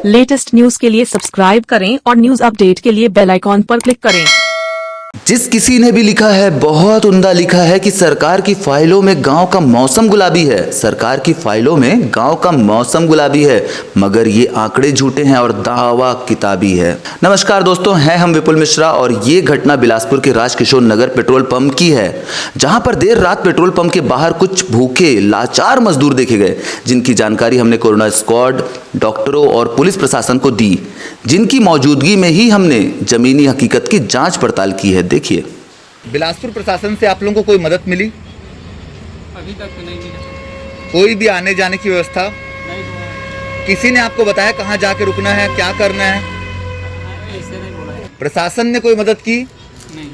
Latest news के लिए subscribe करें और न्यूज अपडेट के लिए बेल आइकॉन पर क्लिक करें। जिस किसी ने भी लिखा है, बहुत उम्दा लिखा है कि सरकार की फाइलों में गांव का मौसम गुलाबी है। सरकार की फाइलों में गांव का मौसम गुलाबी है, मगर ये आंकड़े झूठे हैं और दावा किताबी है। नमस्कार दोस्तों, हैं हम विपुल मिश्रा और ये घटना बिलासपुर के राजकिशोर नगर पेट्रोल पंप की है, जहां पर देर रात पेट्रोल पंप के बाहर कुछ भूखे लाचार मजदूर देखे गए, जिनकी जानकारी हमने कोरोना स्क्वाड, डॉक्टरों और पुलिस प्रशासन को दी, जिनकी मौजूदगी में ही हमने जमीनी हकीकत की जांच पड़ताल की है। देखिए, बिलासपुर प्रशासन से आप लोगों को कोई मदद मिली? अभी तक तो नहीं मिला। कोई भी आने जाने की व्यवस्था नहीं हुआ। किसी ने आपको बताया कहाँ जाके रुकना है, क्या करना है? ऐसे नहीं बोला है। प्रशासन ने कोई मदद की? नहीं,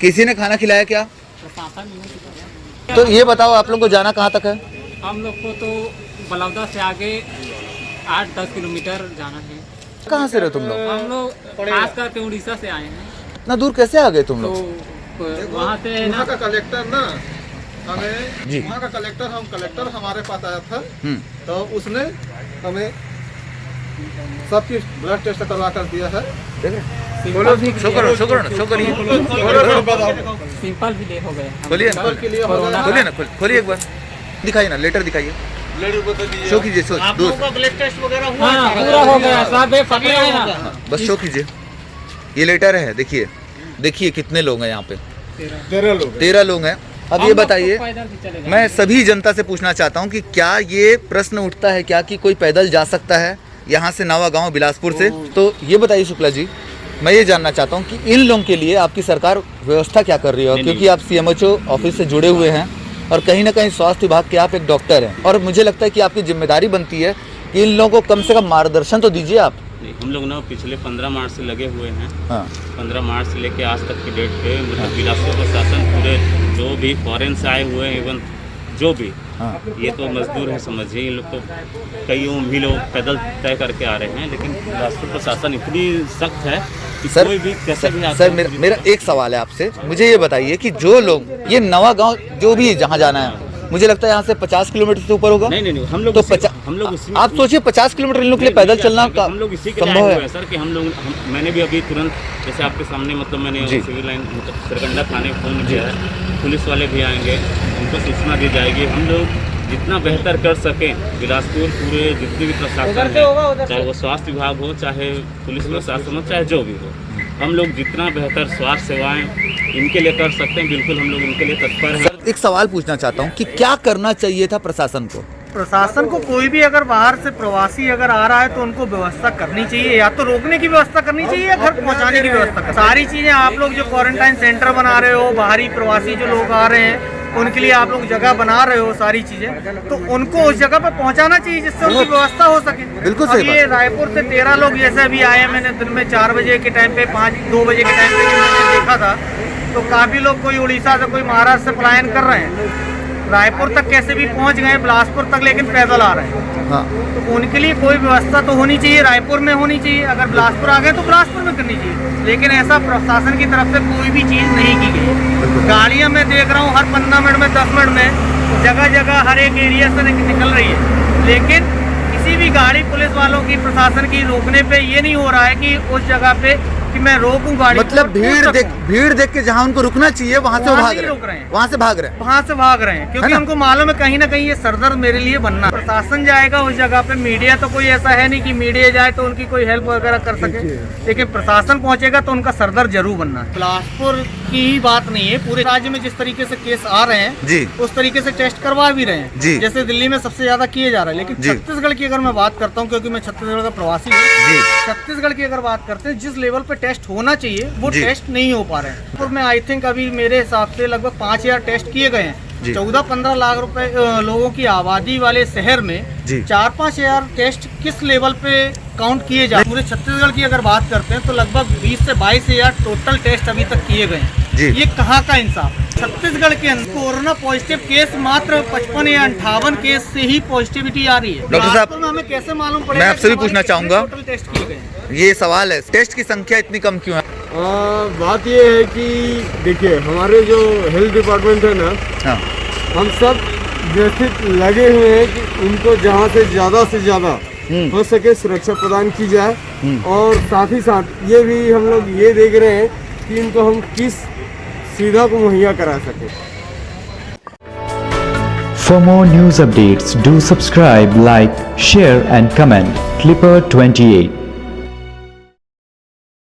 किसी ने खाना खिलाया क्या? प्रशासन नहीं सिखाया। तो ये बताओ, आप लोगों को जाना कहाँ तक है? हम लोग को तो बलौदा से आगे 8-10 किलोमीटर जाना है। कहाँ से रहे तुम लोग? हम लोग खास करके उड़ीसा से आए हैं, इतना दूर कैसे आ गए तुम तो लोग? वहाँ से ना वहाँ का कलेक्टर ना हमें जी। वहाँ का कलेक्टर हमारे पास आया था, तो उसने हमें सब चीज ब्लड टेस्ट करवा कर दिया है। सिंपल भी शो करो, शो करो ना, शो करिए। सिंपल भी ले हो गए। खोलिए ना, के लिए हो कोरोना खोलिए ना, खोलिए एक बार, दिखाइए ना, लेटर दिखाइए, शो कीजिए, शो दोस्त, हाँ, पूरा हो गया, सब एक पकड़े हैं ना। बस शो कीजिए। ये लेटर है, देखिए देखिए कितने लोग हैं यहाँ पे? 13 लोग हैं। अब ये बताइए, पैदल भी चले गए। मैं सभी जनता से पूछना चाहता हूँ कि क्या ये प्रश्न उठता है क्या कि कोई पैदल जा सकता है यहाँ से नवा गांव बिलासपुर से? तो ये बताइए शुक्ला जी, मैं ये जानना चाहता हूँ कि इन लोगों के लिए आपकी सरकार व्यवस्था क्या कर रही है? क्योंकि आप CMHO ऑफिस से जुड़े हुए हैं और कहीं ना कहीं स्वास्थ्य विभाग के आप एक डॉक्टर हैं, और मुझे लगता है कि आपकी जिम्मेदारी बनती है कि इन लोगों को कम से कम मार्गदर्शन तो दीजिए आप। हम लोग ना पिछले 15 मार्च से लगे हुए हैं। हाँ। 15 मार्च से लेके आज तक की डेट पे मतलब बिलासपुर प्रशासन पूरे जो भी फॉरेन से आए हुए हैं, इवन जो भी ये तो मजदूर है, समझिए, ये लोग तो कई भी लोग पैदल तय करके आ रहे हैं, लेकिन बिलासपुर प्रशासन इतनी सख्त है कि सर, कोई भी कैसे भी सर मेरा एक सवाल है आपसे, मुझे ये बताइए कि जो लोग ये नवा गांव जो भी जहाँ जाना है, मुझे लगता है यहाँ से 50 किलोमीटर से ऊपर होगा। नहीं, हम लोग तो हम लोग उसी आप सोचिए 50 किलोमीटर इन लोग के लिए पैदल चलना हम लोग इसी के लिए संभव आए है? हुए हैं सर कि मैंने भी अभी तुरंत जैसे आपके सामने मतलब मैंने जी। सिविल लाइन सरकंडा थाने फोन किया है, पुलिस वाले भी आएंगे, उनको सूचना दी जाएगी। हम लोग जितना बेहतर कर सकें, बिलासपुर पूरे जितने भी प्रशासन है, चाहे वो स्वास्थ्य विभाग हो, चाहे पुलिस प्रशासन हो, चाहे जो भी हो, हम लोग जितना बेहतर स्वास्थ्य सेवाएं इनके लिए कर सकते हैं, बिल्कुल हम लोग इनके लिए तत्पर हैं। एक सवाल पूछना चाहता हूँ कि क्या करना चाहिए था प्रशासन को? प्रशासन को कोई भी अगर बाहर से प्रवासी अगर आ रहा है तो उनको व्यवस्था करनी चाहिए, या तो रोकने की व्यवस्था करनी चाहिए या घर पहुंचाने की व्यवस्था करनी। सारी चीजें आप लोग जो क्वारंटाइन सेंटर बना रहे हो, बाहरी प्रवासी जो लोग आ रहे हैं उनके लिए आप लोग जगह बना रहे हो, सारी चीजें तो उनको उस जगह पर पहुंचाना चाहिए जिससे उनकी व्यवस्था हो सके। बिल्कुल अब सही ये रायपुर से 13 लोग जैसे अभी आए हैं, मैंने दिन में 4 बजे के टाइम पे 2 बजे के टाइम पे मैंने देखा था, तो काफी लोग कोई उड़ीसा से कोई महाराष्ट्र से पलायन कर रहे हैं, रायपुर तक कैसे भी पहुंच गए, बिलासपुर तक, लेकिन पैदल आ रहे हैं। हाँ। तो उनके लिए कोई व्यवस्था तो होनी चाहिए, रायपुर में होनी चाहिए, अगर बिलासपुर आ गए तो बिलासपुर में करनी चाहिए, लेकिन ऐसा प्रशासन की तरफ से कोई भी चीज़ नहीं की गई। गाड़ियां मैं देख रहा हूँ हर 15 मिनट में 10 मिनट में जगह जगह हर एक एरिया से निकल रही है, लेकिन किसी भी गाड़ी पुलिस वालों की प्रशासन की रोकने पे ये नहीं हो रहा है कि उस जगह पे कि मैं रोकूं गाड़ी। मतलब भीड़ देख के जहाँ उनको रुकना चाहिए वहाँ से भाग रहे हैं, वहाँ से भाग रहे हैं, क्योंकि उनको मालूम है कहीं ना कहीं ये सरदर्द मेरे लिए बनना। प्रशासन जाएगा उस जगह पे, मीडिया तो कोई ऐसा है नहीं कि मीडिया जाए तो उनकी कोई हेल्प वगैरह कर सके, लेकिन प्रशासन पहुंचेगा तो उनका सरदर्द जरूर बनना है। बिलासपुर की ही बात नहीं है, पूरे राज्य में जिस तरीके से केस आ रहे हैं जी, उस तरीके से टेस्ट करवा भी रहे हैं जी। जैसे दिल्ली में सबसे ज्यादा किए जा रहे हैं, लेकिन छत्तीसगढ़ की अगर मैं बात करता हूँ, क्योंकि मैं छत्तीसगढ़ का प्रवासी हूँ, छत्तीसगढ़ की अगर बात करते हैं जिस लेवल पे टेस्ट होना चाहिए वो टेस्ट नहीं हो पा रहे हैं। और मैं आई थिंक अभी मेरे हिसाब से लगभग 5000 टेस्ट किए गए हैं। 14-15 लाख रुपए लोगों की आबादी वाले शहर में 4-5 हजार टेस्ट किस लेवल पे काउंट किए जा। पूरे छत्तीसगढ़ की अगर बात करते हैं तो लगभग 20 से 22 हजार टोटल टेस्ट अभी तक किए गए हैं। ये कहाँ का इंसाफ? छत्तीसगढ़ के अंदर कोरोना पॉजिटिव केस मात्र 55 या 58 केस से ही पॉजिटिविटी आ रही है। डॉक्टर साहब, हमें कैसे मालूम पड़ेगा? मैं आपसे भी पूछना चाहूंगा, टोटल टेस्ट किए गए, ये सवाल है, टेस्ट की संख्या इतनी कम क्यों है? बात ये है कि देखिए हमारे जो हेल्थ डिपार्टमेंट है ना, हम सब व्यथित लगे हुए हैं कि उनको जहाँ से ज़्यादा हो सके सुरक्षा प्रदान की जाए। और साथ ही साथ ये भी हम लोग ये देख रहे हैं कि इनको हम किस सुविधा को मुहैया करा सकें। For more news updates, do subscribe, like, share and comment. Clipper 28.